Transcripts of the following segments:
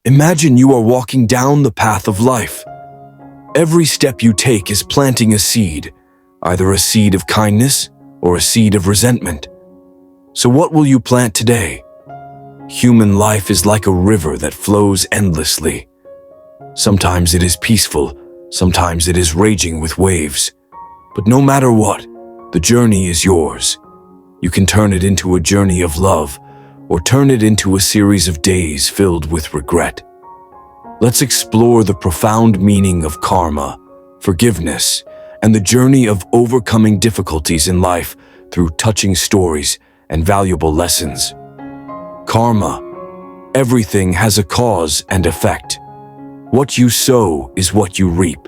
Imagine you are walking down the path of life. Every step you take is planting a seed, either a seed of kindness or a seed of resentment. So what will you plant today? Human life is like a river that flows endlessly. Sometimes it is peaceful, sometimes it is raging with waves. But no matter what, the journey is yours. You can turn it into a journey of love, or turn it into a series of days filled with regret. Let's explore the profound meaning of karma, forgiveness, and the journey of overcoming difficulties in life through touching stories and valuable lessons. Karma. Everything has a cause and effect. What you sow is what you reap.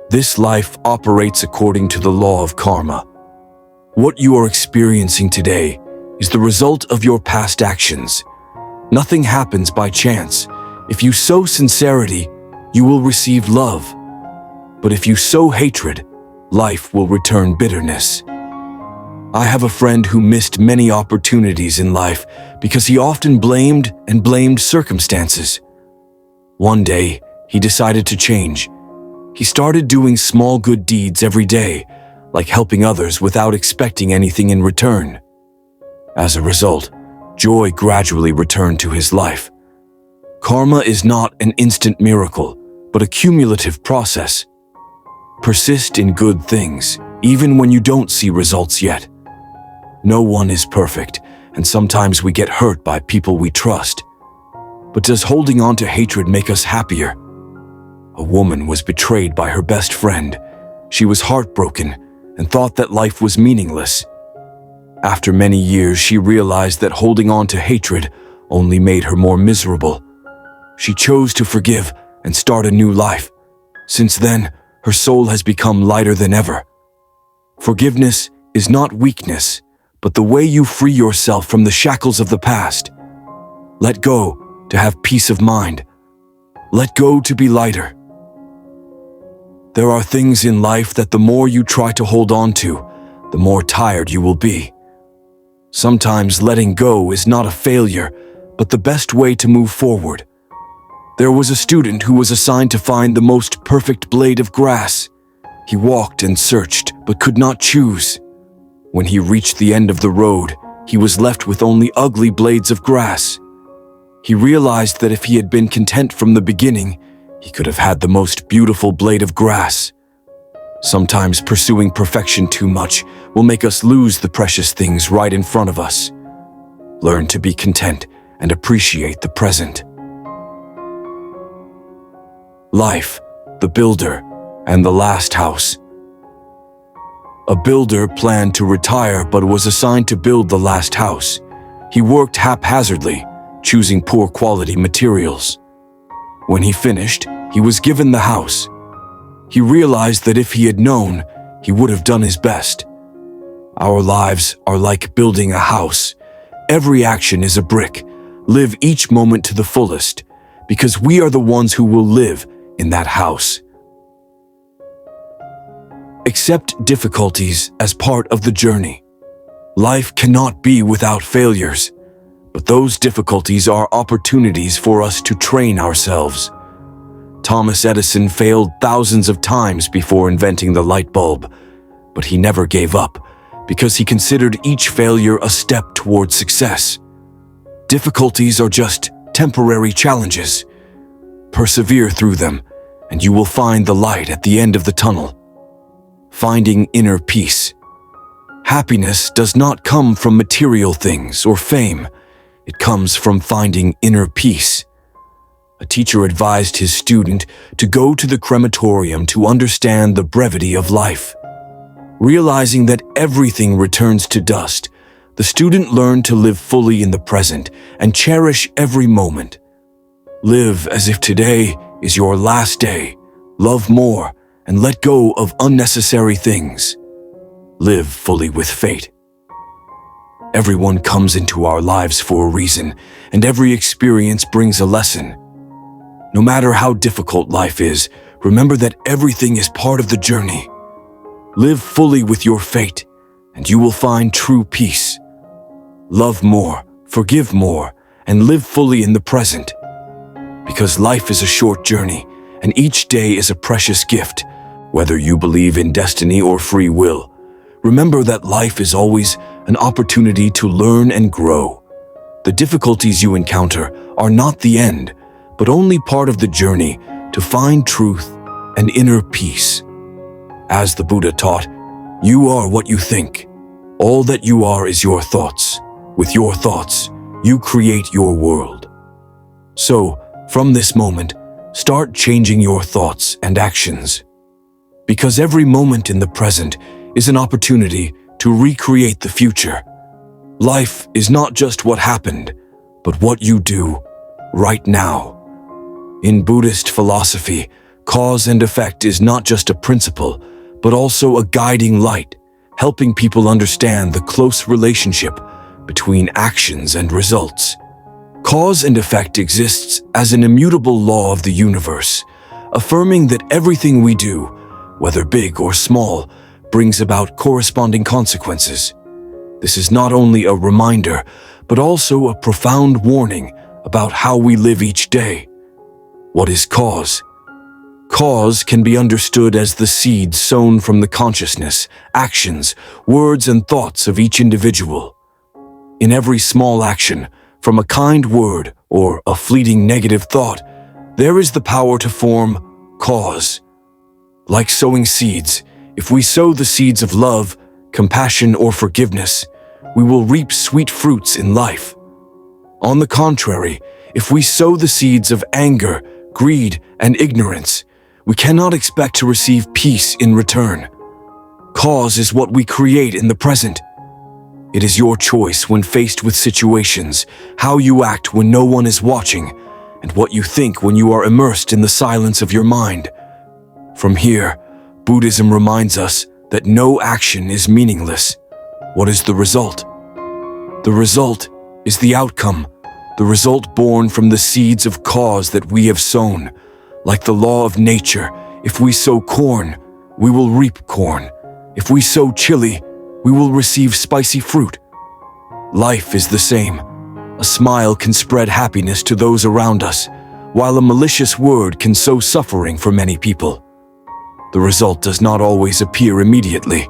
This life operates according to the law of karma. What you are experiencing today is the result of your past actions. Nothing happens by chance. If you sow sincerity, you will receive love. But if you sow hatred, life will return bitterness. I have a friend who missed many opportunities in life because he often blamed circumstances. One day, he decided to change. He started doing small good deeds every day, like helping others without expecting anything in return. As a result, joy gradually returned to his life. Karma is not an instant miracle, but a cumulative process. Persist in good things, even when you don't see results yet. No one is perfect, and sometimes we get hurt by people we trust. But does holding on to hatred make us happier? A woman was betrayed by her best friend. She was heartbroken and thought that life was meaningless. After many years, she realized that holding on to hatred only made her more miserable. She chose to forgive and start a new life. Since then, her soul has become lighter than ever. Forgiveness is not weakness, but the way you free yourself from the shackles of the past. Let go to have peace of mind. Let go to be lighter. There are things in life that the more you try to hold on to, the more tired you will be. Sometimes letting go is not a failure, but the best way to move forward. There was a student who was assigned to find the most perfect blade of grass. He walked and searched, but could not choose. When he reached the end of the road, he was left with only ugly blades of grass. He realized that if he had been content from the beginning, he could have had the most beautiful blade of grass. Sometimes pursuing perfection too much will make us lose the precious things right in front of us. Learn to be content and appreciate the present. Life, the builder, and the last house. A builder planned to retire but was assigned to build the last house. He worked haphazardly, choosing poor quality materials. When he finished, he was given the house. He realized that if he had known, he would have done his best. Our lives are like building a house. Every action is a brick. Live each moment to the fullest, because we are the ones who will live in that house. Accept difficulties as part of the journey. Life cannot be without failures, but those difficulties are opportunities for us to train ourselves. Thomas Edison failed thousands of times before inventing the light bulb, but he never gave up because he considered each failure a step toward success. Difficulties are just temporary challenges. Persevere through them, and you will find the light at the end of the tunnel. Finding inner peace. Happiness does not come from material things or fame. It comes from finding inner peace. A teacher advised his student to go to the crematorium to understand the brevity of life. Realizing that everything returns to dust, the student learned to live fully in the present and cherish every moment. Live as if today is your last day. Love more and let go of unnecessary things. Live fully with fate. Everyone comes into our lives for a reason, and every experience brings a lesson. No matter how difficult life is, remember that everything is part of the journey. Live fully with your fate, and you will find true peace. Love more, forgive more, and live fully in the present. because life is a short journey, and each day is a precious gift. Whether you believe in destiny or free will, remember that life is always an opportunity to learn and grow. The difficulties you encounter are not the end, but only part of the journey to find truth and inner peace. As the Buddha taught, you are what you think. All that you are is your thoughts. With your thoughts, you create your world. So, from this moment, start changing your thoughts and actions. Because every moment in the present is an opportunity to recreate the future. Life is not just what happened, but what you do right now. In Buddhist philosophy, cause and effect is not just a principle, but also a guiding light, helping people understand the close relationship between actions and results. Cause and effect exists as an immutable law of the universe, affirming that everything we do, whether big or small, brings about corresponding consequences. This is not only a reminder, but also a profound warning about how we live each day. What is cause? Cause can be understood as the seed sown from the consciousness, actions, words, and thoughts of each individual. In every small action, from a kind word or a fleeting negative thought, there is the power to form cause. Like sowing seeds, if we sow the seeds of love, compassion, or forgiveness, we will reap sweet fruits in life. On the contrary, if we sow the seeds of anger, greed, and ignorance, we cannot expect to receive peace in return. Cause is what we create in the present. It is your choice when faced with situations, how you act when no one is watching, and what you think when you are immersed in the silence of your mind. From here, Buddhism reminds us that no action is meaningless. What is the result? The result is the outcome, the result born from the seeds of cause that we have sown. Like the law of nature, if we sow corn, we will reap corn. If we sow chili, we will receive spicy fruit. Life is the same. A smile can spread happiness to those around us, while a malicious word can sow suffering for many people. The result does not always appear immediately.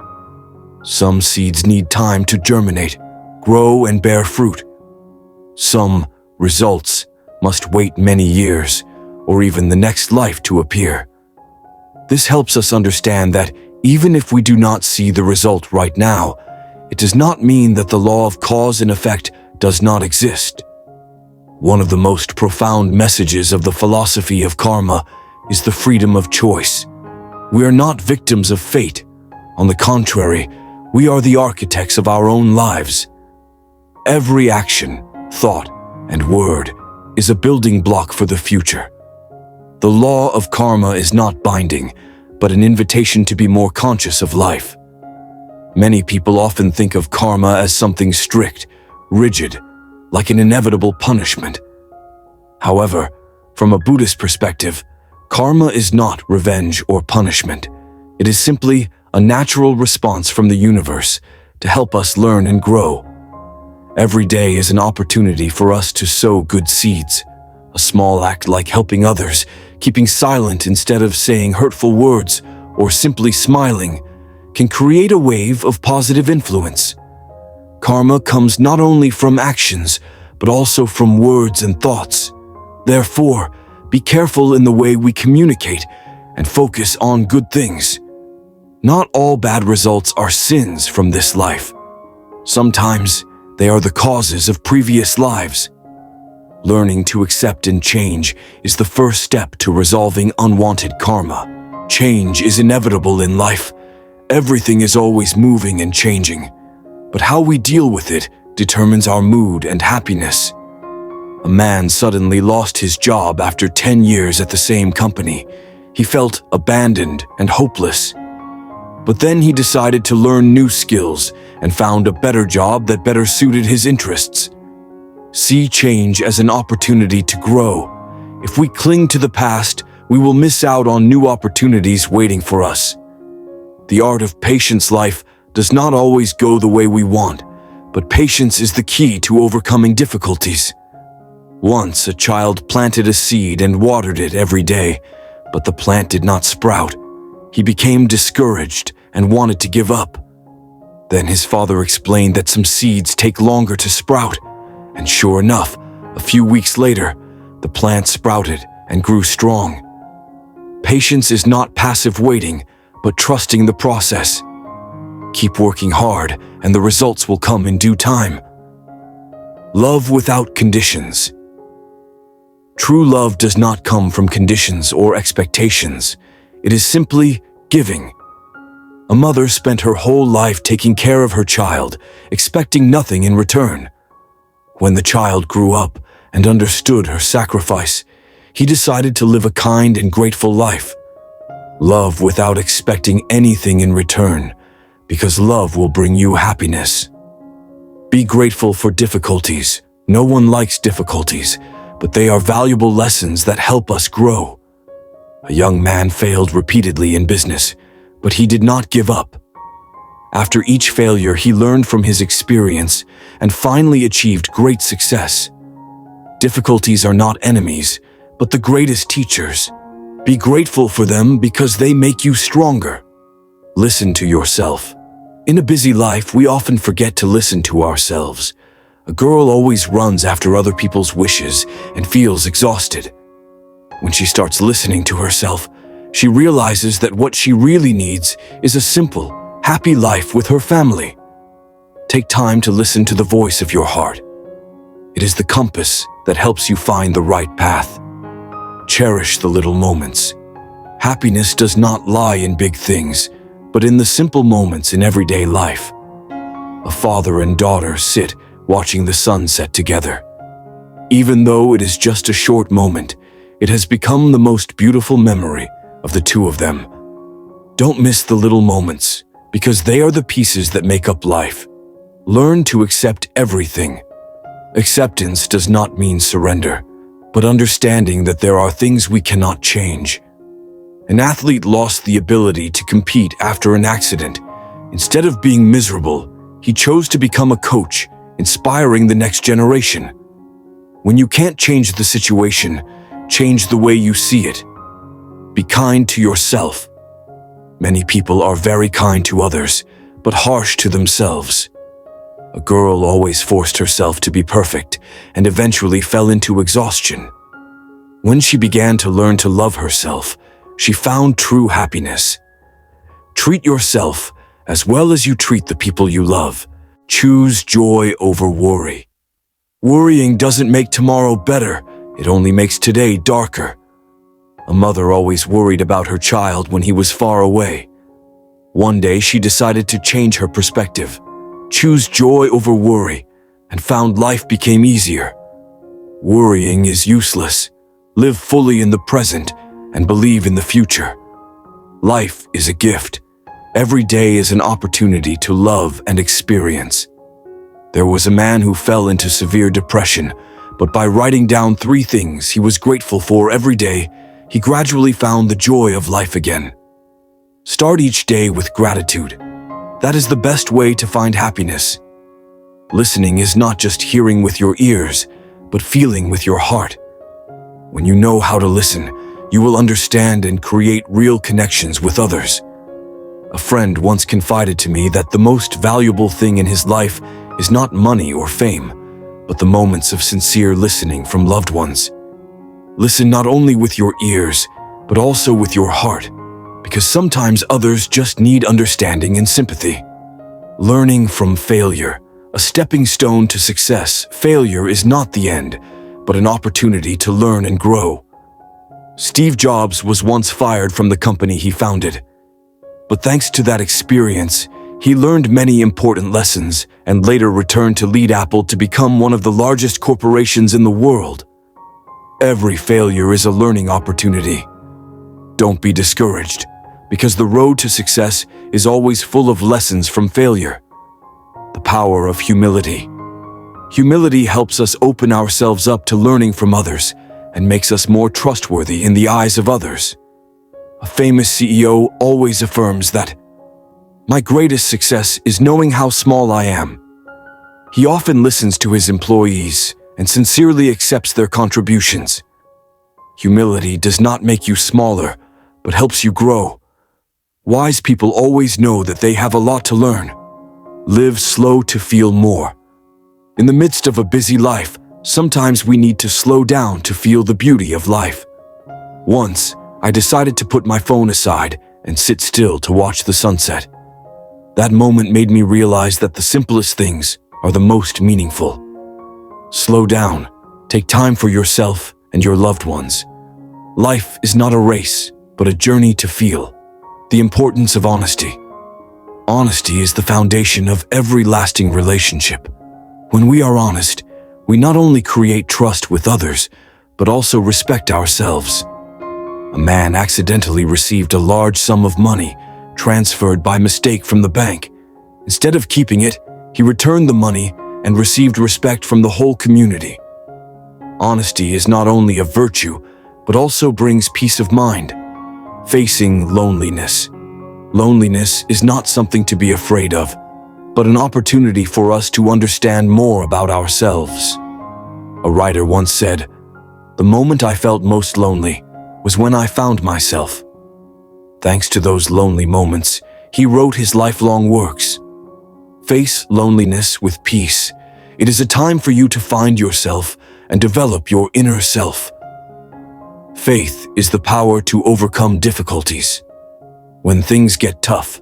Some seeds need time to germinate, grow, and bear fruit. Some results must wait many years, or even the next life to appear. This helps us understand that even if we do not see the result right now, it does not mean that the law of cause and effect does not exist. One of the most profound messages of the philosophy of karma is the freedom of choice. We are not victims of fate. On the contrary, we are the architects of our own lives. Every action, thought, and word is a building block for the future. The law of karma is not binding, but an invitation to be more conscious of life. Many people often think of karma as something strict, rigid, like an inevitable punishment. However, from a Buddhist perspective, karma is not revenge or punishment. It is simply a natural response from the universe to help us learn and grow. Every day is an opportunity for us to sow good seeds. A small act like helping others, keeping silent instead of saying hurtful words, or simply smiling, can create a wave of positive influence. Karma comes not only from actions, but also from words and thoughts. Therefore, be careful in the way we communicate and focus on good things. Not all bad results are sins from this life. Sometimes they are the causes of previous lives. Learning to accept and change is the first step to resolving unwanted karma. Change is inevitable in life. Everything is always moving and changing. But how we deal with it determines our mood and happiness. A man suddenly lost his job after 10 years at the same company. He felt abandoned and hopeless. But then he decided to learn new skills and found a better job that better suited his interests. See change as an opportunity to grow. If we cling to the past, we will miss out on new opportunities waiting for us. The art of patience. Life does not always go the way we want, but patience is the key to overcoming difficulties. Once a child planted a seed and watered it every day, but the plant did not sprout. He became discouraged and wanted to give up. Then his father explained that some seeds take longer to sprout, and sure enough, a few weeks later, the plant sprouted and grew strong. Patience is not passive waiting, but trusting the process. Keep working hard, and the results will come in due time. Love without conditions. True love does not come from conditions or expectations. It is simply giving. A mother spent her whole life taking care of her child, expecting nothing in return. When the child grew up and understood her sacrifice, he decided to live a kind and grateful life. Love without expecting anything in return, because love will bring you happiness. Be grateful for difficulties. No one likes difficulties, but they are valuable lessons that help us grow. A young man failed repeatedly in business, but he did not give up. After each failure, he learned from his experience and finally achieved great success. Difficulties are not enemies, but the greatest teachers. Be grateful for them because they make you stronger. Listen to yourself. In a busy life, we often forget to listen to ourselves. A girl always runs after other people's wishes and feels exhausted. When she starts listening to herself, she realizes that what she really needs is a simple, happy life with her family. Take time to listen to the voice of your heart. It is the compass that helps you find the right path. Cherish the little moments. Happiness does not lie in big things, but in the simple moments in everyday life. A father and daughter sit watching the sunset together. Even though it is just a short moment, it has become the most beautiful memory of the two of them. Don't miss the little moments, because they are the pieces that make up life. Learn to accept everything. Acceptance does not mean surrender, but understanding that there are things we cannot change. An athlete lost the ability to compete after an accident. Instead of being miserable, he chose to become a coach, inspiring the next generation. When you can't change the situation, change the way you see it. Be kind to yourself. Many people are very kind to others, but harsh to themselves. A girl always forced herself to be perfect and eventually fell into exhaustion. When she began to learn to love herself, she found true happiness. Treat yourself as well as you treat the people you love. Choose joy over worry. Worrying doesn't make tomorrow better, it only makes today darker. A mother always worried about her child when he was far away. One day she decided to change her perspective, choose joy over worry, and found life became easier. Worrying is useless. Live fully in the present and believe in the future. Life is a gift. Every day is an opportunity to love and experience. There was a man who fell into severe depression, but by writing down 3 things he was grateful for every day, he gradually found the joy of life again. Start each day with gratitude. That is the best way to find happiness. Listening is not just hearing with your ears, but feeling with your heart. When you know how to listen, you will understand and create real connections with others. A friend once confided to me that the most valuable thing in his life is not money or fame, but the moments of sincere listening from loved ones. Listen not only with your ears, but also with your heart, because sometimes others just need understanding and sympathy. Learning from failure, a stepping stone to success. Failure is not the end, but an opportunity to learn and grow. Steve Jobs was once fired from the company he founded. But thanks to that experience, he learned many important lessons and later returned to lead Apple to become one of the largest corporations in the world. Every failure is a learning opportunity. Don't be discouraged, because the road to success is always full of lessons from failure. The power of humility. Humility helps us open ourselves up to learning from others and makes us more trustworthy in the eyes of others. A famous CEO always affirms that, "My greatest success is knowing how small I am." He often listens to his employees and sincerely accepts their contributions. Humility does not make you smaller, but helps you grow. Wise people always know that they have a lot to learn. Live slow to feel more. In the midst of a busy life, sometimes we need to slow down to feel the beauty of life. Once, I decided to put my phone aside and sit still to watch the sunset. That moment made me realize that the simplest things are the most meaningful. Slow down. Take time for yourself and your loved ones. Life is not a race, but a journey to feel. The importance of honesty. Honesty is the foundation of every lasting relationship. When we are honest, we not only create trust with others, but also respect ourselves. A man accidentally received a large sum of money transferred by mistake from the bank. Instead of keeping it, he returned the money and received respect from the whole community. Honesty is not only a virtue, but also brings peace of mind. Facing loneliness. Loneliness is not something to be afraid of, but an opportunity for us to understand more about ourselves. A writer once said, "The moment I felt most lonely was when I found myself." Thanks to those lonely moments, he wrote his lifelong works. Face loneliness with peace. It is a time for you to find yourself and develop your inner self. Faith is the power to overcome difficulties. When things get tough,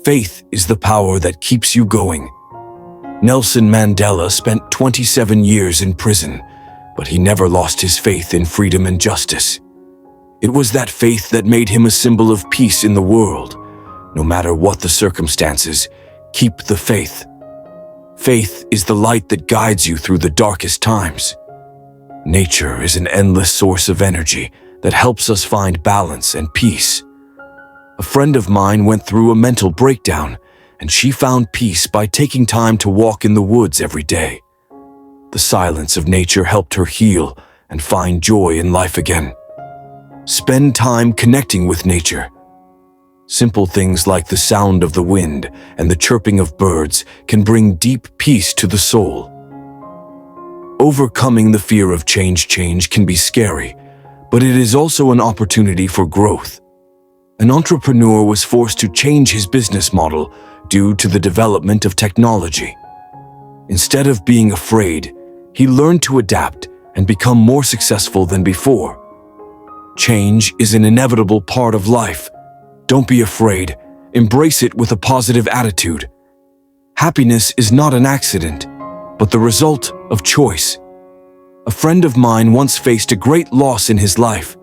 faith is the power that keeps you going. Nelson Mandela spent 27 years in prison, but he never lost his faith in freedom and justice. It was that faith that made him a symbol of peace in the world. No matter what the circumstances, keep the faith. Faith is the light that guides you through the darkest times. Nature is an endless source of energy that helps us find balance and peace. A friend of mine went through a mental breakdown, and she found peace by taking time to walk in the woods every day. The silence of nature helped her heal and find joy in life again. Spend time connecting with nature. Simple things like the sound of the wind and the chirping of birds can bring deep peace to the soul. Overcoming the fear of change can be scary, but it is also an opportunity for growth. An entrepreneur was forced to change his business model due to the development of technology. Instead of being afraid, he learned to adapt and become more successful than before. Change is an inevitable part of life. Don't be afraid. Embrace it with a positive attitude. Happiness is not an accident, but the result of choice. A friend of mine once faced a great loss in his life.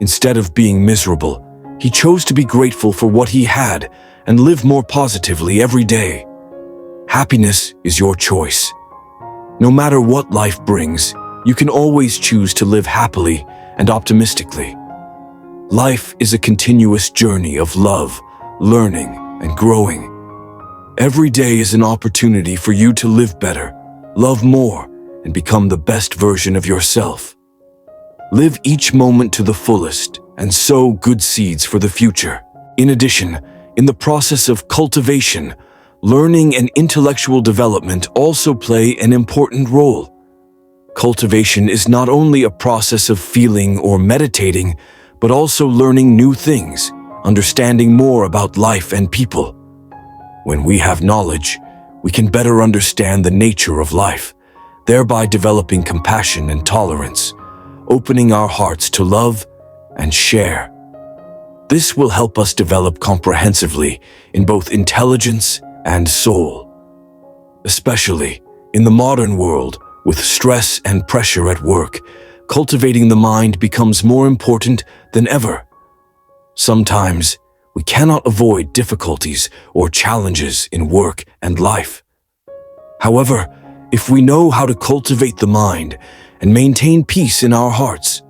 Instead of being miserable, he chose to be grateful for what he had and live more positively every day. Happiness is your choice. No matter what life brings, you can always choose to live happily and optimistically. Life is a continuous journey of love, learning, and growing. Every day is an opportunity for you to live better, love more, and become the best version of yourself. Live each moment to the fullest and sow good seeds for the future. In addition, in the process of cultivation, learning and intellectual development also play an important role. Cultivation is not only a process of feeling or meditating, but also learning new things, understanding more about life and people. When we have knowledge, we can better understand the nature of life, thereby developing compassion and tolerance, opening our hearts to love and share. This will help us develop comprehensively in both intelligence and soul. Especially in the modern world, with stress and pressure at work, cultivating the mind becomes more important than ever. Sometimes, we cannot avoid difficulties or challenges in work and life. However, if we know how to cultivate the mind and maintain peace in our hearts,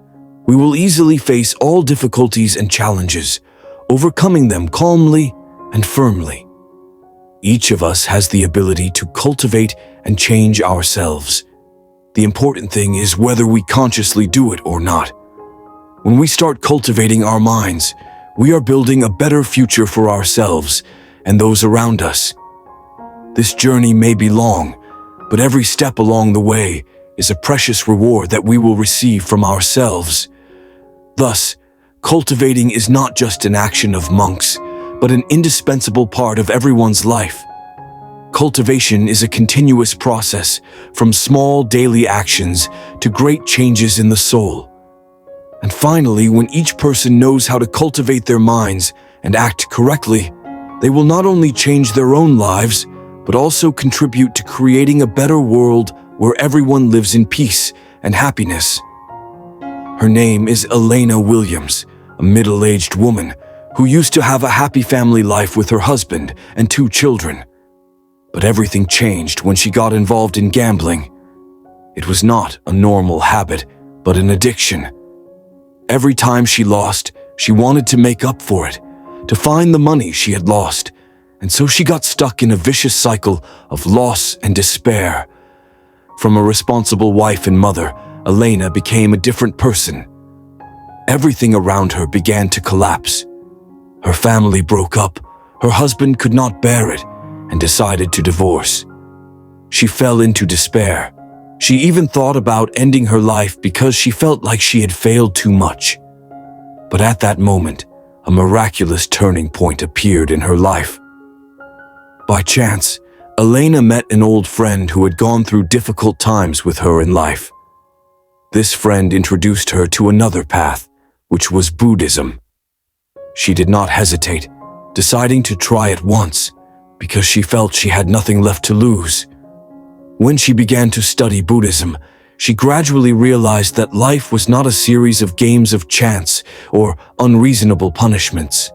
we will easily face all difficulties and challenges, overcoming them calmly and firmly. Each of us has the ability to cultivate and change ourselves. The important thing is whether we consciously do it or not. When we start cultivating our minds, we are building a better future for ourselves and those around us. This journey may be long, but every step along the way is a precious reward that we will receive from ourselves. Thus, cultivating is not just an action of monks, but an indispensable part of everyone's life. Cultivation is a continuous process, from small daily actions to great changes in the soul. And finally, when each person knows how to cultivate their minds and act correctly, they will not only change their own lives, but also contribute to creating a better world where everyone lives in peace and happiness. Her name is Elena Williams, a middle-aged woman who used to have a happy family life with her husband and 2 children. But everything changed when she got involved in gambling. It was not a normal habit, but an addiction. Every time she lost, she wanted to make up for it, to find the money she had lost, and so she got stuck in a vicious cycle of loss and despair. From a responsible wife and mother, Elena became a different person. Everything around her began to collapse. Her family broke up, her husband could not bear it, and decided to divorce. She fell into despair. She even thought about ending her life because she felt like she had failed too much. But at that moment, a miraculous turning point appeared in her life. By chance, Elena met an old friend who had gone through difficult times with her in life. This friend introduced her to another path, which was Buddhism. She did not hesitate, deciding to try it once, because she felt she had nothing left to lose. When she began to study Buddhism, she gradually realized that life was not a series of games of chance or unreasonable punishments.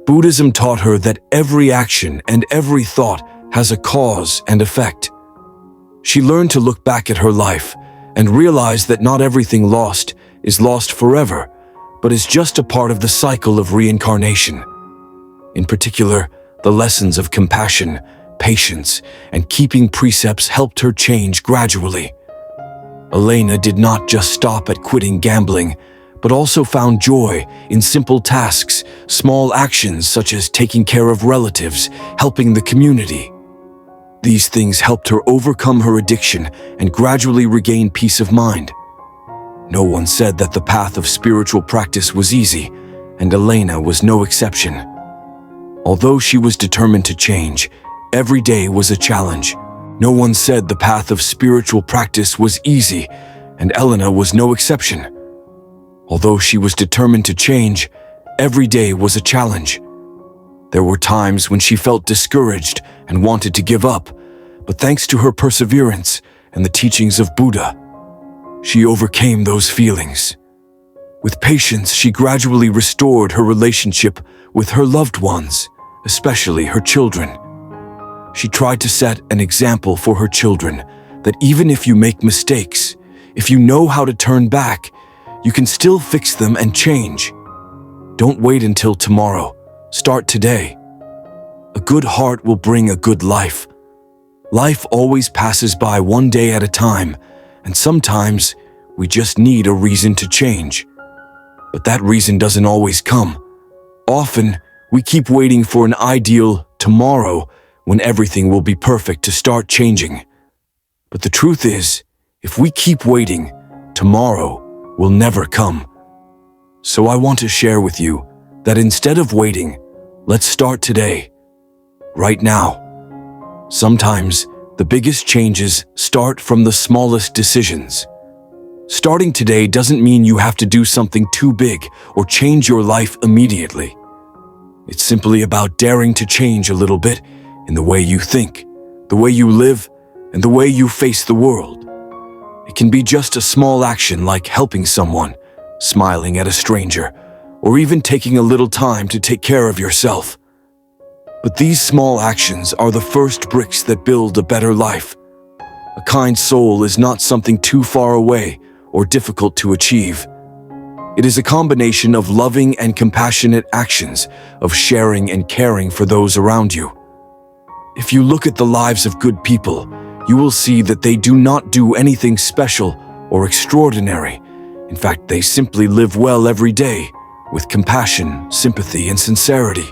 Buddhism taught her that every action and every thought has a cause and effect. She learned to look back at her life and realize that not everything lost is lost forever, but is just a part of the cycle of reincarnation. In particular, the lessons of compassion, patience, and keeping precepts helped her change gradually. Elena did not just stop at quitting gambling, but also found joy in simple tasks, small actions such as taking care of relatives, helping the community. These things helped her overcome her addiction and gradually regain peace of mind. No one said that the path of spiritual practice was easy, and Elena was no exception. Although she was determined to change, every day was a challenge. No one said the path of spiritual practice was easy, and Elena was no exception. Although she was determined to change, every day was a challenge. There were times when she felt discouraged and wanted to give up, but thanks to her perseverance and the teachings of Buddha, she overcame those feelings. With patience, she gradually restored her relationship with her loved ones, especially her children. She tried to set an example for her children that even if you make mistakes, if you know how to turn back, you can still fix them and change. Don't wait until tomorrow. Start today. A good heart will bring a good life. Life always passes by one day at a time, and sometimes we just need a reason to change. But that reason doesn't always come. Often, we keep waiting for an ideal tomorrow when everything will be perfect to start changing. But the truth is, if we keep waiting, tomorrow will never come. So I want to share with you that instead of waiting, let's start today, right now. Sometimes, the biggest changes start from the smallest decisions. Starting today doesn't mean you have to do something too big or change your life immediately. It's simply about daring to change a little bit in the way you think, the way you live, and the way you face the world. It can be just a small action like helping someone, smiling at a stranger, or even taking a little time to take care of yourself. But these small actions are the first bricks that build a better life. A kind soul is not something too far away or difficult to achieve. It is a combination of loving and compassionate actions, of sharing and caring for those around you. If you look at the lives of good people, you will see that they do not do anything special or extraordinary. In fact, they simply live well every day, with compassion, sympathy, and sincerity.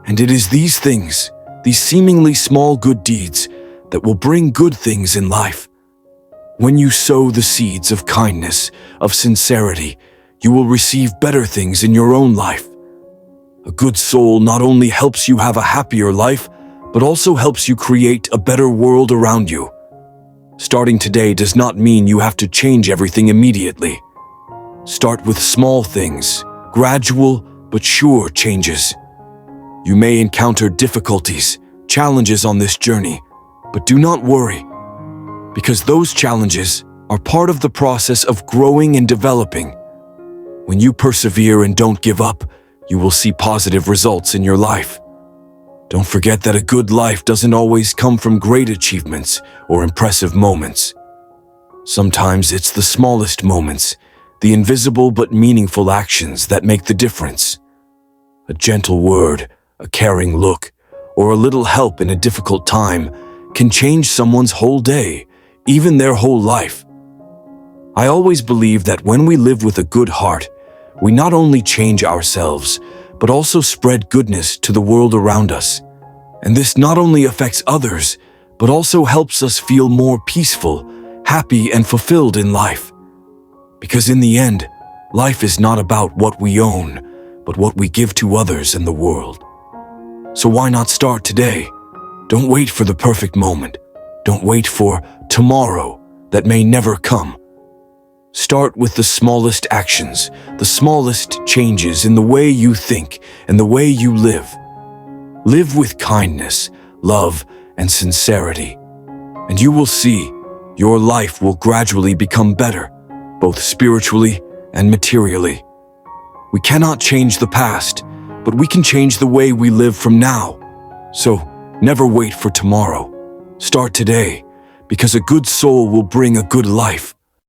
And it is these things, these seemingly small good deeds, that will bring good things in life. When you sow the seeds of kindness, of sincerity, you will receive better things in your own life. A good soul not only helps you have a happier life, but also helps you create a better world around you. Starting today does not mean you have to change everything immediately. Start with small things, gradual but sure changes. You may encounter difficulties, challenges on this journey, but do not worry, because those challenges are part of the process of growing and developing. When you persevere and don't give up, you will see positive results in your life. Don't forget that a good life doesn't always come from great achievements or impressive moments. Sometimes it's the smallest moments, the invisible but meaningful actions that make the difference. A gentle word, a caring look, or a little help in a difficult time can change someone's whole day, even their whole life. I always believe that when we live with a good heart, we not only change ourselves, but also spread goodness to the world around us. And this not only affects others, but also helps us feel more peaceful, happy, and fulfilled in life. Because in the end, life is not about what we own, but what we give to others and the world. So why not start today? Don't wait for the perfect moment. Don't wait for tomorrow that may never come. Start with the smallest actions, the smallest changes in the way you think and the way you live. Live with kindness, love, and sincerity, and you will see your life will gradually become better, both spiritually and materially. We cannot change the past, but we can change the way we live from now. So, never wait for tomorrow. Start today, because a good soul will bring a good life.